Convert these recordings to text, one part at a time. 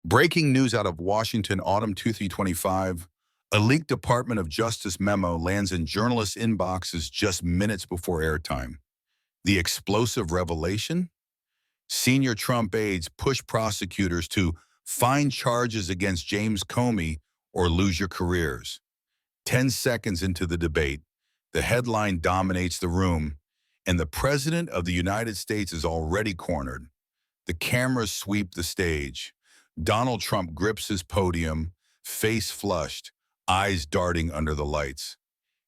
Breaking news out of Washington, autumn 2025. A leaked Department of Justice memo lands in journalists' inboxes just minutes before airtime. The explosive revelation? Senior Trump aides push prosecutors to find charges against James Comey or lose your careers. 10 seconds into the debate, the headline dominates the room, and the President of the United States is already cornered. The cameras sweep the stage. Donald Trump grips his podium, face flushed, eyes darting under the lights.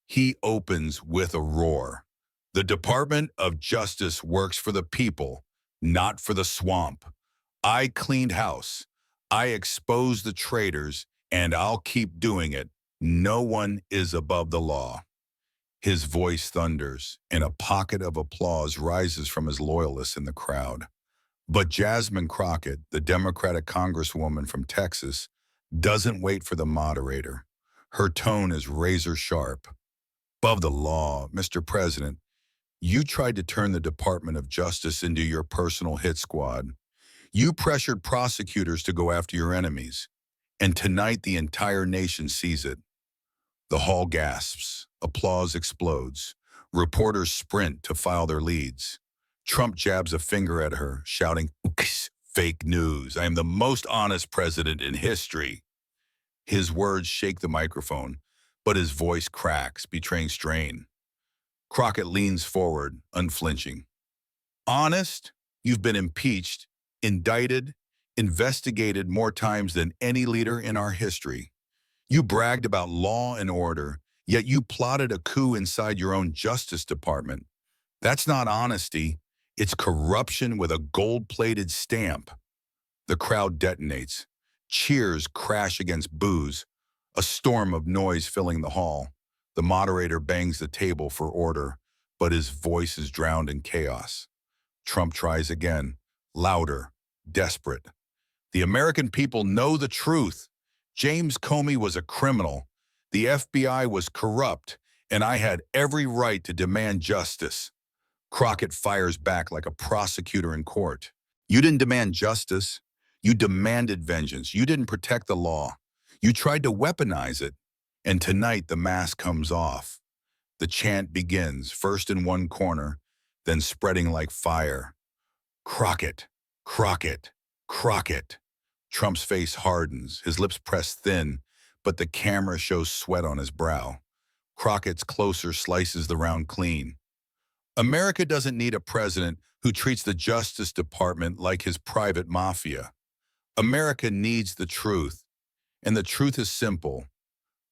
He opens with a roar. The Department of Justice works for the people, not for the swamp. I cleaned house. I exposed the traitors, and I'll keep doing it. No one is above the law. His voice thunders, and a pocket of applause rises from his loyalists in the crowd. But Jasmine Crockett, the Democratic Congresswoman from Texas, doesn't wait for the moderator. Her tone is razor sharp. Above the law, Mr. President, you tried to turn the Department of Justice into your personal hit squad. You pressured prosecutors to go after your enemies. And tonight the entire nation sees it. The hall gasps. Applause explodes. Reporters sprint to file their leads. Trump jabs a finger at her, shouting, "Fake news. I am the most honest president in history." His words shake the microphone, but his voice cracks, betraying strain. Crockett leans forward, unflinching. Honest? You've been impeached, indicted, investigated more times than any leader in our history. You bragged about law and order, yet you plotted a coup inside your own Justice Department. That's not honesty. It's corruption with a gold-plated stamp. The crowd detonates. Cheers crash against boos, a storm of noise filling the hall. The moderator bangs the table for order, but his voice is drowned in chaos. Trump tries again, louder, desperate. The American people know the truth. James Comey was a criminal. The FBI was corrupt, and I had every right to demand justice. Crockett fires back like a prosecutor in court. You didn't demand justice. You demanded vengeance. You didn't protect the law. You tried to weaponize it. And tonight the mask comes off. The chant begins, first in one corner, then spreading like fire. Crockett, Crockett, Crockett. Trump's face hardens, his lips press thin, but the camera shows sweat on his brow. Crockett's closer slices the round clean. America doesn't need a president who treats the Justice Department like his private mafia. America needs the truth, and the truth is simple.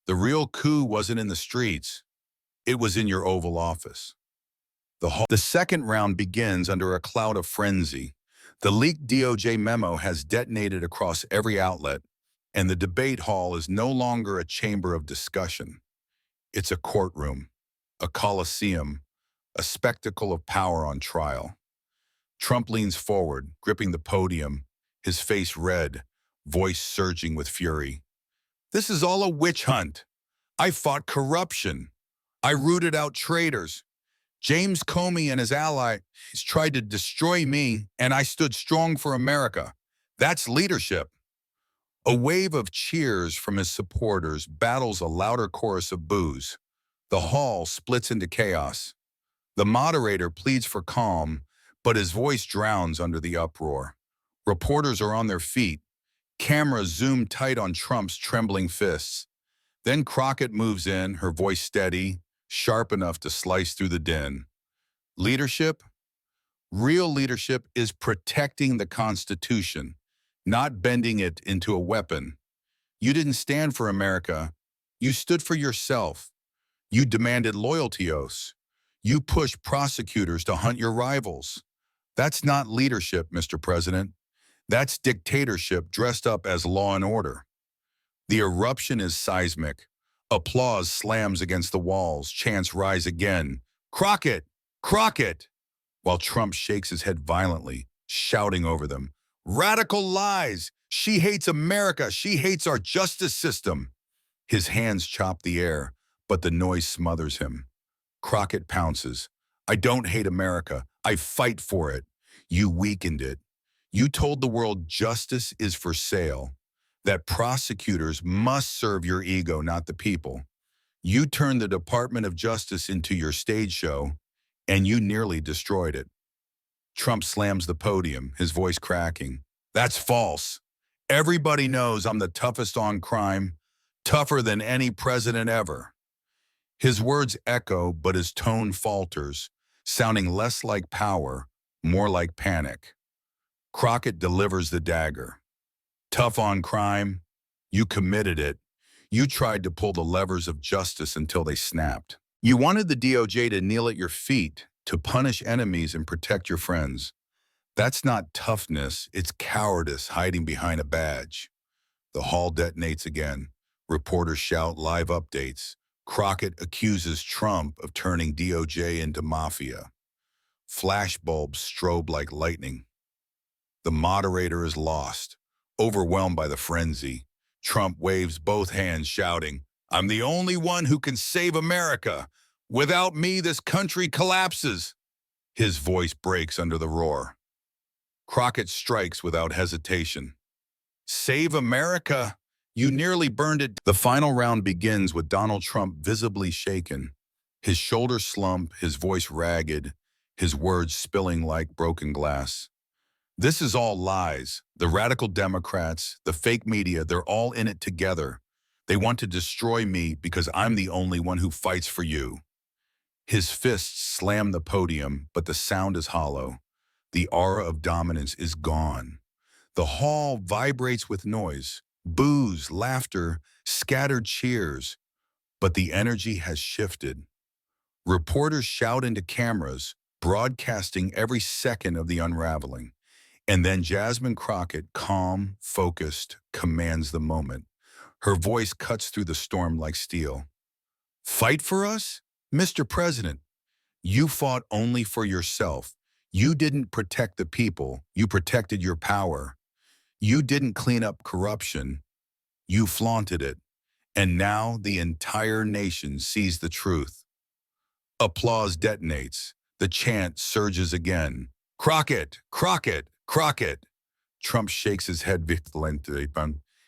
The real coup wasn't in the streets. It was in your Oval Office. The second round begins under a cloud of frenzy. The leaked DOJ memo has detonated across every outlet, and the debate hall is no longer a chamber of discussion. It's a courtroom, a coliseum, a spectacle of power on trial. Trump leans forward, gripping the podium, his face red, voice surging with fury. This is all a witch hunt. I fought corruption. I rooted out traitors. James Comey and his allies tried to destroy me, and I stood strong for America. That's leadership. A wave of cheers from his supporters battles a louder chorus of boos. The hall splits into chaos. The moderator pleads for calm, but his voice drowns under the uproar. Reporters are on their feet. Cameras zoom tight on Trump's trembling fists. Then Crockett moves in, her voice steady, sharp enough to slice through the din. Leadership? Real leadership is protecting the Constitution, not bending it into a weapon. You didn't stand for America. You stood for yourself. You demanded loyalty oaths. You pushed prosecutors to hunt your rivals. That's not leadership, Mr. President. That's dictatorship dressed up as law and order. The eruption is seismic. Applause slams against the walls. Chants rise again. Crockett! Crockett! While Trump shakes his head violently, shouting over them. Radical lies! She hates America! She hates our justice system! His hands chop the air, but the noise smothers him. Crockett pounces. I don't hate America. I fight for it. You weakened it. You told the world justice is for sale, that prosecutors must serve your ego, not the people. You turned the Department of Justice into your stage show, and you nearly destroyed it. Trump slams the podium, his voice cracking. That's false. Everybody knows I'm the toughest on crime, tougher than any president ever. His words echo, but his tone falters, sounding less like power, more like panic. Crockett delivers the dagger. Tough on crime, you committed it. You tried to pull the levers of justice until they snapped. You wanted the DOJ to kneel at your feet, to punish enemies and protect your friends. That's not toughness, it's cowardice hiding behind a badge. The hall detonates again. Reporters shout live updates. Crockett accuses Trump of turning DOJ into mafia. Flashbulbs strobe like lightning. The moderator is lost, overwhelmed by the frenzy. Trump waves both hands, shouting, "I'm the only one who can save America. Without me, this country collapses." His voice breaks under the roar. Crockett strikes without hesitation. Save America? You nearly burned it. The final round begins with Donald Trump visibly shaken, his shoulders slump, his voice ragged, his words spilling like broken glass. This is all lies. The radical Democrats, the fake media, they're all in it together. They want to destroy me because I'm the only one who fights for you. His fists slam the podium, but the sound is hollow. The aura of dominance is gone. The hall vibrates with noise, boos, laughter, scattered cheers, but the energy has shifted. Reporters shout into cameras, broadcasting every second of the unraveling. And then Jasmine Crockett, calm, focused, commands the moment. Her voice cuts through the storm like steel. Fight for us? Mr. President, you fought only for yourself. You didn't protect the people. You protected your power. You didn't clean up corruption. You flaunted it. And now the entire nation sees the truth. Applause detonates. The chant surges again. Crockett, Crockett, Crockett. Trump shakes his head violently,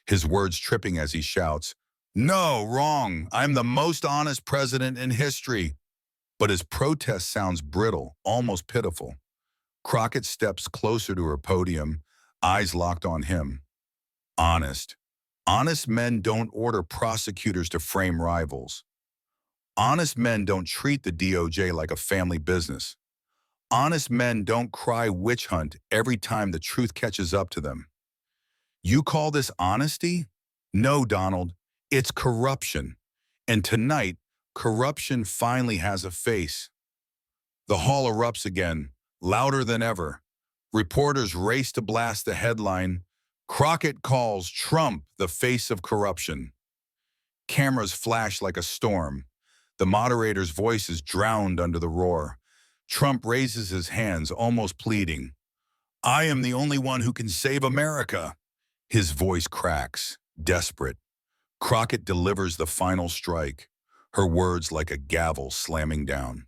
his words tripping as he shouts, "No, wrong. I'm the most honest president in history." But his protest sounds brittle, almost pitiful. Crockett steps closer to her podium, eyes locked on him. Honest. Honest men don't order prosecutors to frame rivals. Honest men don't treat the DOJ like a family business. Honest men don't cry witch hunt every time the truth catches up to them. You call this honesty? No, Donald, it's corruption. And tonight, corruption finally has a face. The hall erupts again, louder than ever. Reporters race to blast the headline, "Crockett calls Trump the face of corruption." Cameras flash like a storm. The moderator's voice is drowned under the roar. Trump raises his hands, almost pleading. "I am the only one who can save America." His voice cracks, desperate. Crockett delivers the final strike, her words like a gavel slamming down.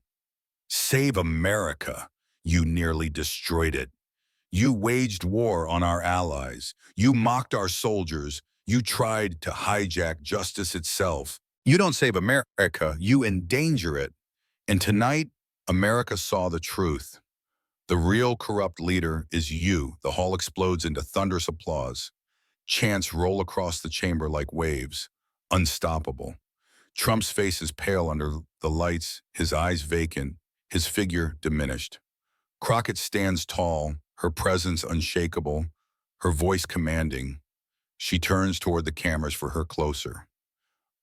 "Save America. You nearly destroyed it. You waged war on our allies. You mocked our soldiers. You tried to hijack justice itself. You don't save America, you endanger it. And tonight, America saw the truth. The real corrupt leader is you." The hall explodes into thunderous applause. Chants roll across the chamber like waves, unstoppable. Trump's face is pale under the lights, his eyes vacant, his figure diminished. Crockett stands tall, her presence unshakable, her voice commanding. She turns toward the cameras for her closer.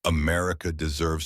America deserves